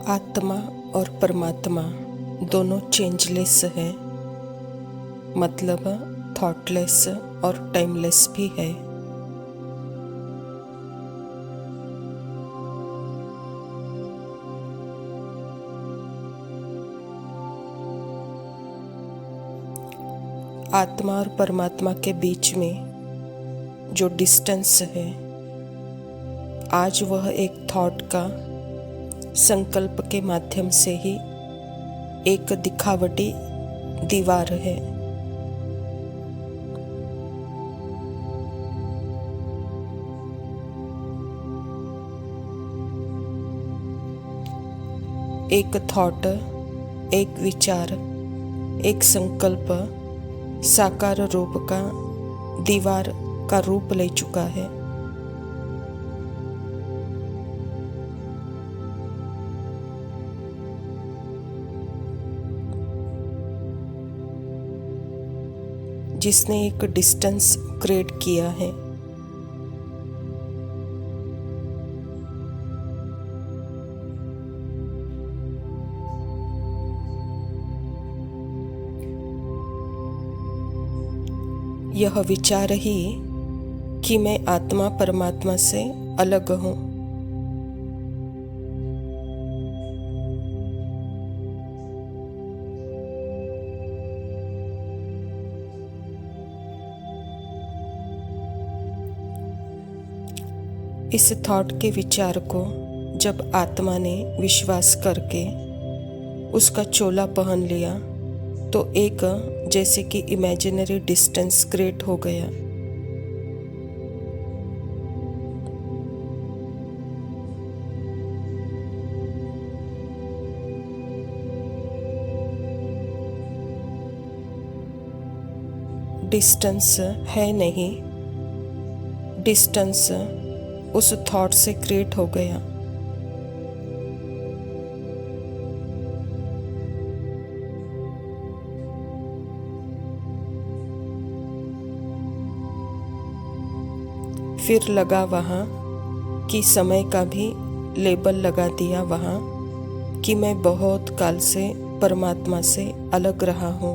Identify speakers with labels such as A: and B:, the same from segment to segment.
A: आत्मा और परमात्मा दोनों चेंजलेस है, मतलब थॉटलेस और टाइमलेस भी है। आत्मा और परमात्मा के बीच में जो डिस्टेंस है, आज वह एक थॉट का संकल्प के माध्यम से ही एक दिखावटी दीवार है। एक थॉट, एक विचार, एक संकल्प साकार रूप का दीवार का रूप ले चुका है। जिसने एक डिस्टेंस क्रिएट किया है। यह विचार ही कि मैं आत्मा परमात्मा से अलग हूँ। इस थॉट के विचार को जब आत्मा ने विश्वास करके उसका चोला पहन लिया तो एक जैसे कि इमेजिनरी डिस्टेंस क्रिएट हो गया। डिस्टेंस है नहीं, डिस्टेंस उस थॉट से क्रिएट हो गया। फिर लगा वहाँ कि समय का भी लेबल लगा दिया वहाँ कि मैं बहुत काल से परमात्मा से अलग रहा हूँ।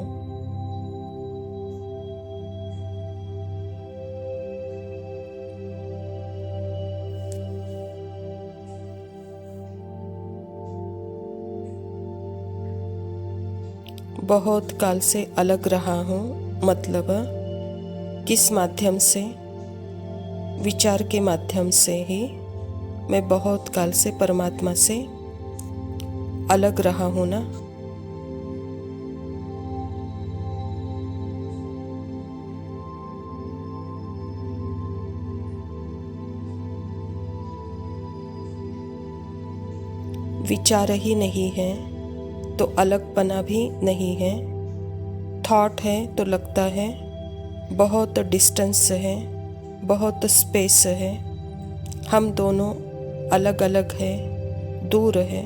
A: बहुत काल से अलग रहा हूँ मतलब किस माध्यम से? विचार के माध्यम से ही मैं बहुत काल से परमात्मा से अलग रहा हूँ ना। विचार ही नहीं है तो अलगपना भी नहीं है। थॉट है तो लगता है बहुत डिस्टेंस है, बहुत स्पेस है। हम दोनों अलग अलग है, दूर है।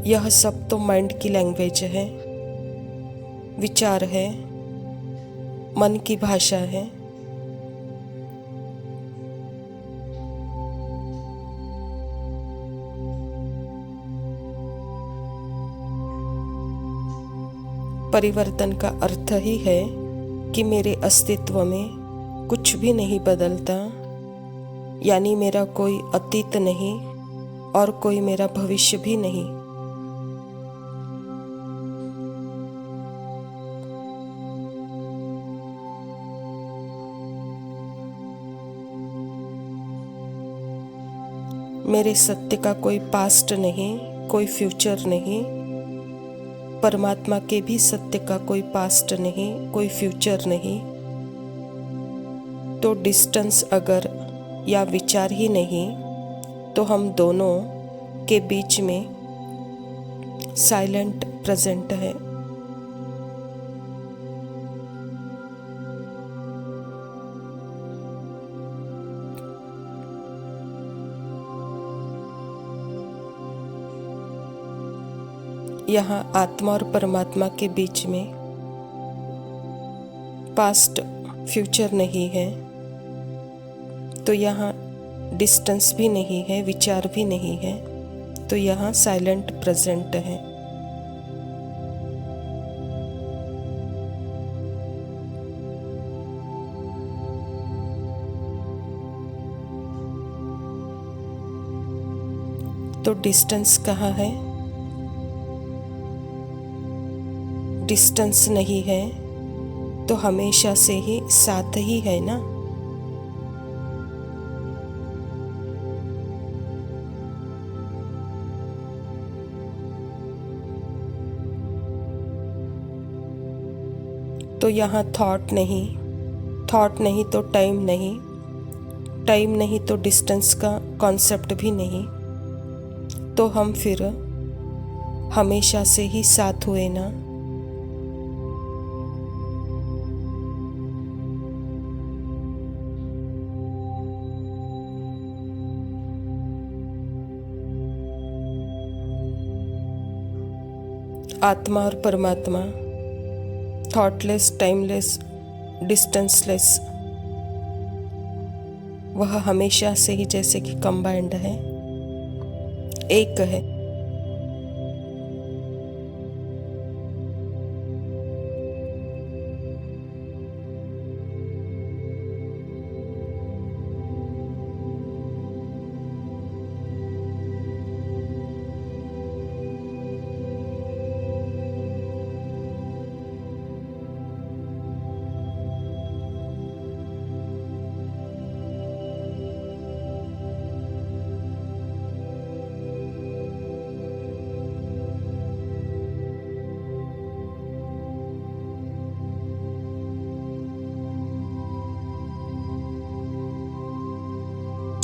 A: यह सब तो माइंड की लैंग्वेज है, विचार है, मन की भाषा है। परिवर्तन का अर्थ ही है कि मेरे अस्तित्व में कुछ भी नहीं बदलता, यानी मेरा कोई अतीत नहीं और कोई मेरा भविष्य भी नहीं। मेरे सत्य का कोई पास्ट नहीं, कोई फ्यूचर नहीं। परमात्मा के भी सत्य का कोई पास्ट नहीं, कोई फ्यूचर नहीं। तो डिस्टेंस अगर या विचार ही नहीं तो हम दोनों के बीच में साइलेंट प्रेजेंट है। यहाँ आत्मा और परमात्मा के बीच में पास्ट फ्यूचर नहीं है, तो यहाँ डिस्टेंस भी नहीं है, विचार भी नहीं है, तो यहाँ साइलेंट प्रेजेंट है। तो डिस्टेंस कहाँ है? डिस्टेंस नहीं है तो हमेशा से ही साथ ही है ना। तो यहाँ थॉट नहीं तो टाइम नहीं तो डिस्टेंस का कॉन्सेप्ट भी नहीं, तो हम फिर हमेशा से ही साथ हुए ना। आत्मा और परमात्मा थॉटलेस, टाइमलेस, डिस्टेंसलेस, वह हमेशा से ही जैसे कि कंबाइंड है, एक है।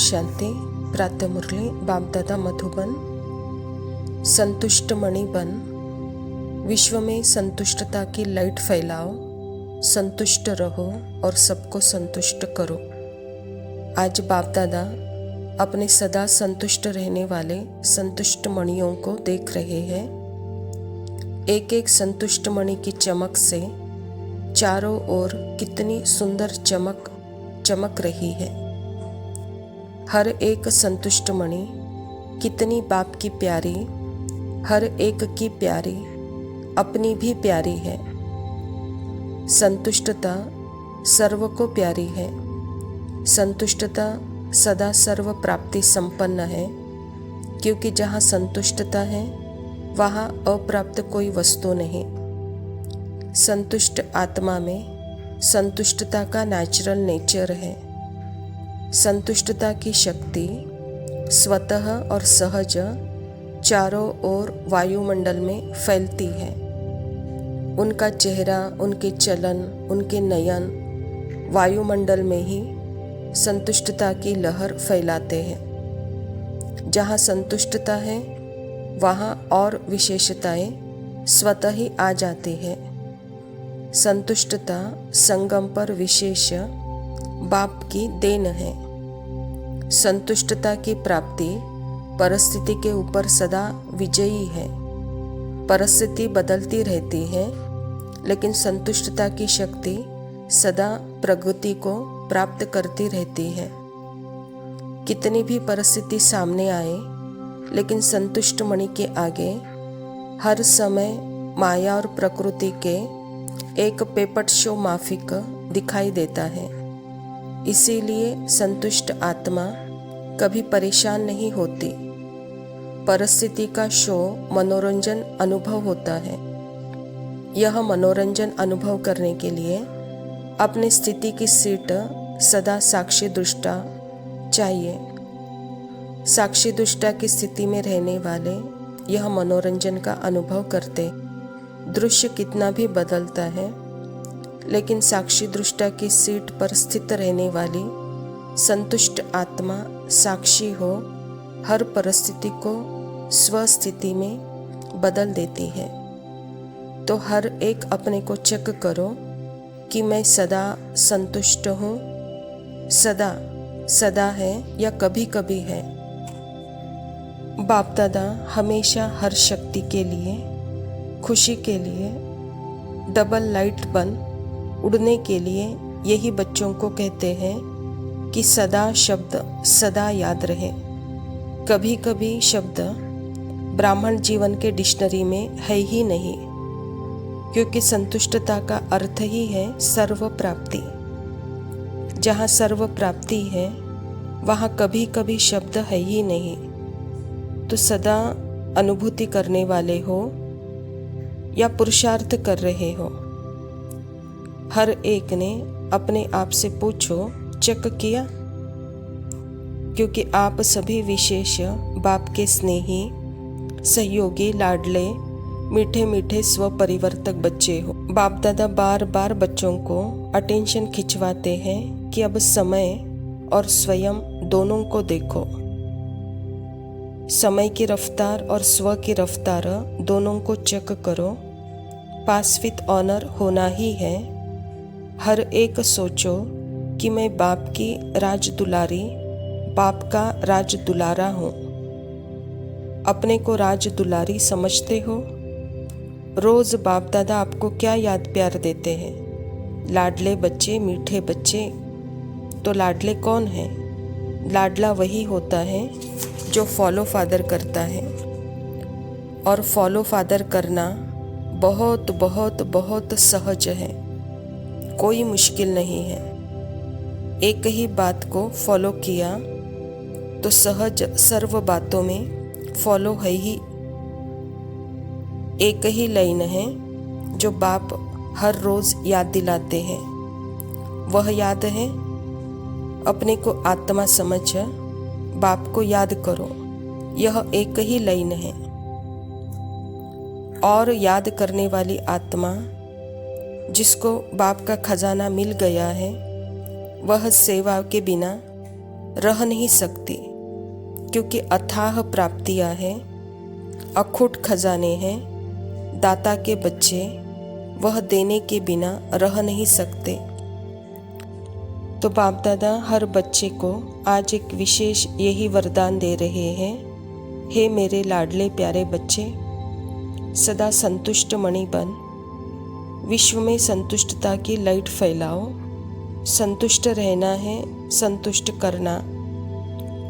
A: शांति। प्रातः मुरली बाप दादा मधुबन। संतुष्ट मणि बन, विश्व में संतुष्टता की लाइट फैलाओ, संतुष्ट रहो और सबको संतुष्ट करो। आज बाप दादा अपने सदा संतुष्ट रहने वाले संतुष्ट मणियों को देख रहे हैं। एक एक संतुष्ट मणि की चमक से चारों ओर कितनी सुंदर चमक रही है। हर एक संतुष्ट मणि कितनी बाप की प्यारी, हर एक की प्यारी, अपनी भी प्यारी है। संतुष्टता सर्व को प्यारी है। संतुष्टता सदा सर्व प्राप्ति संपन्न है, क्योंकि जहाँ संतुष्टता है वहाँ अप्राप्त कोई वस्तु नहीं। संतुष्ट आत्मा में संतुष्टता का नेचुरल नेचर है। संतुष्टता की शक्ति स्वतः और सहज चारों ओर वायुमंडल में फैलती है। उनका चेहरा, उनके चलन, उनके नयन वायुमंडल में ही संतुष्टता की लहर फैलाते हैं। जहाँ संतुष्टता है वहाँ और विशेषताएं स्वतः ही आ जाती है। संतुष्टता संगम पर विशेष बाप की देन है। संतुष्टता की प्राप्ति परिस्थिति के ऊपर सदा विजयी है। परिस्थिति बदलती रहती है, लेकिन संतुष्टता की शक्ति सदा प्रगति को प्राप्त करती रहती है। कितनी भी परिस्थिति सामने आए, लेकिन संतुष्ट मणि के आगे हर समय माया और प्रकृति के एक पेपट शो माफिक दिखाई देता है। इसीलिए संतुष्ट आत्मा कभी परेशान नहीं होती। परिस्थिति का शो मनोरंजन अनुभव होता है। यह मनोरंजन अनुभव करने के लिए अपनी स्थिति की सीट सदा साक्षी दृष्टा चाहिए। साक्षी दृष्टा की स्थिति में रहने वाले यह मनोरंजन का अनुभव करते। दृश्य कितना भी बदलता है, लेकिन साक्षी दृष्टा की सीट पर स्थित रहने वाली संतुष्ट आत्मा साक्षी हो हर परिस्थिति को स्वस्थिति में बदल देती है। तो हर एक अपने को चेक करो कि मैं सदा संतुष्ट हूँ, सदा है या कभी कभी है। बाप दादा हमेशा हर शक्ति के लिए खुशी के लिए डबल लाइट बन उड़ने के लिए यही बच्चों को कहते हैं कि सदा शब्द सदा याद रहे। कभी कभी शब्द ब्राह्मण जीवन के डिक्शनरी में है ही नहीं, क्योंकि संतुष्टता का अर्थ ही है सर्व प्राप्ति। जहाँ सर्व प्राप्ति है वहाँ कभी कभी शब्द है ही नहीं। तो सदा अनुभूति करने वाले हो या पुरुषार्थ कर रहे हो, हर एक ने अपने आप से पूछो, चेक किया? क्योंकि आप सभी विशेष बाप के स्नेही, सहयोगी, लाडले, मीठे मीठे स्व परिवर्तक बच्चे हो। बाप दादा बार बार बच्चों को अटेंशन खिंचवाते हैं कि अब समय और स्वयं दोनों को देखो। समय की रफ्तार और स्व की रफ्तार दोनों को चेक करो। पास विथ ऑनर होना ही है। हर एक सोचो कि मैं बाप की राज दुलारी, बाप का राज दुलारा हूँ। अपने को राज दुलारी समझते हो? रोज बाप दादा आपको क्या याद प्यार देते हैं? लाडले बच्चे, मीठे बच्चे। तो लाडले कौन है? लाडला वही होता है जो फॉलो फादर करता है। और फॉलो फादर करना बहुत बहुत बहुत सहज है, कोई मुश्किल नहीं है। एक ही बात को फॉलो किया तो सहज सर्व बातों में फॉलो है ही। एक ही लाइन है जो बाप हर रोज याद दिलाते हैं। वह याद है, अपने को आत्मा समझ बाप को याद करो। यह एक ही लाइन है। और याद करने वाली आत्मा जिसको बाप का खजाना मिल गया है, वह सेवा के बिना रह नहीं सकती, क्योंकि अथाह प्राप्तियां हैं, अखुट खजाने हैं। दाता के बच्चे वह देने के बिना रह नहीं सकते। तो बाप दादा हर बच्चे को आज एक विशेष यही वरदान दे रहे हैं, हे मेरे लाडले प्यारे बच्चे, सदा संतुष्ट मणि बन, विश्व में संतुष्टता की लाइट फैलाओ। संतुष्ट रहना है, संतुष्ट करना।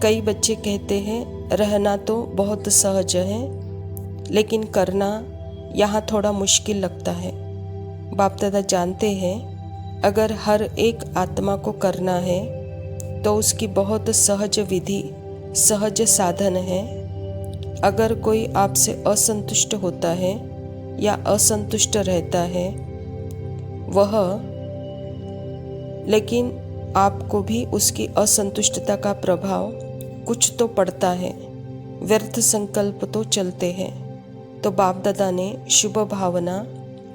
A: कई बच्चे कहते हैं रहना तो बहुत सहज है, लेकिन करना यहाँ थोड़ा मुश्किल लगता है। बाप दादा जानते हैं अगर हर एक आत्मा को करना है तो उसकी बहुत सहज विधि, सहज साधन है। अगर कोई आपसे असंतुष्ट होता है या असंतुष्ट रहता है वह, लेकिन आपको भी उसकी असंतुष्टता का प्रभाव कुछ तो पड़ता है, व्यर्थ संकल्प तो चलते हैं। तो बाप दादा ने शुभ भावना,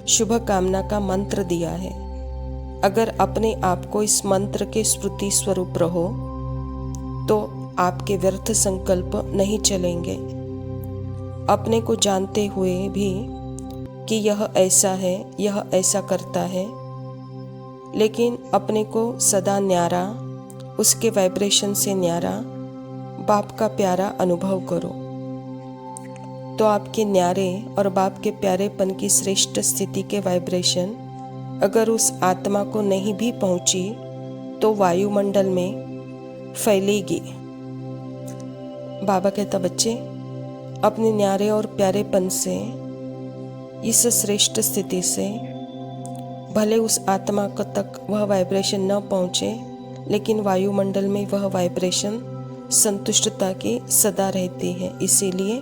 A: शुभ कामना का मंत्र दिया है। अगर अपने आप को इस मंत्र के स्मृति स्वरूप रहो तो आपके व्यर्थ संकल्प नहीं चलेंगे। अपने को जानते हुए भी कि यह ऐसा है, यह ऐसा करता है, लेकिन अपने को सदा न्यारा, उसके वाइब्रेशन से न्यारा, बाप का प्यारा अनुभव करो। तो आपके न्यारे और बाप के प्यारेपन की श्रेष्ठ स्थिति के वाइब्रेशन अगर उस आत्मा को नहीं भी पहुंची तो वायुमंडल में फैलेगी। बाबा कहता, बच्चे अपने न्यारे और प्यारेपन से, इस श्रेष्ठ स्थिति से, भले उस आत्मा तक वह वाइब्रेशन न पहुँचे, लेकिन वायुमंडल में वह वाइब्रेशन संतुष्टता की सदा रहती है। इसीलिए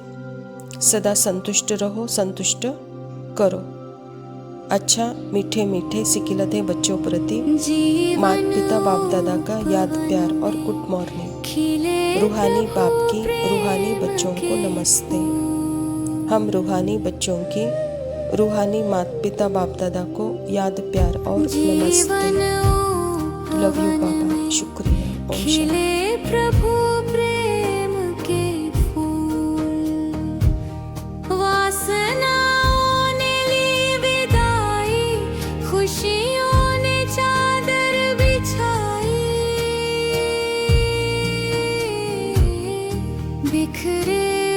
A: सदा संतुष्ट रहो, संतुष्ट करो। अच्छा मीठे मीठे सिकिलते बच्चों प्रति माता पिता बाप दादा का याद प्यार और गुड मॉर्निंग। रूहानी बाप की रूहानी बच्चों को नमस्ते। हम रूहानी बच्चों की रूहानी माता पिता बाप दादा को याद प्यार और नमस्ते। लव यू बाबा, शुक्रिया। ओम शांति।
B: प्रभु प्रेम के फूल, वासनाओं ने ली विदाई, खुशियों ने चादर बिछाई, बिखरे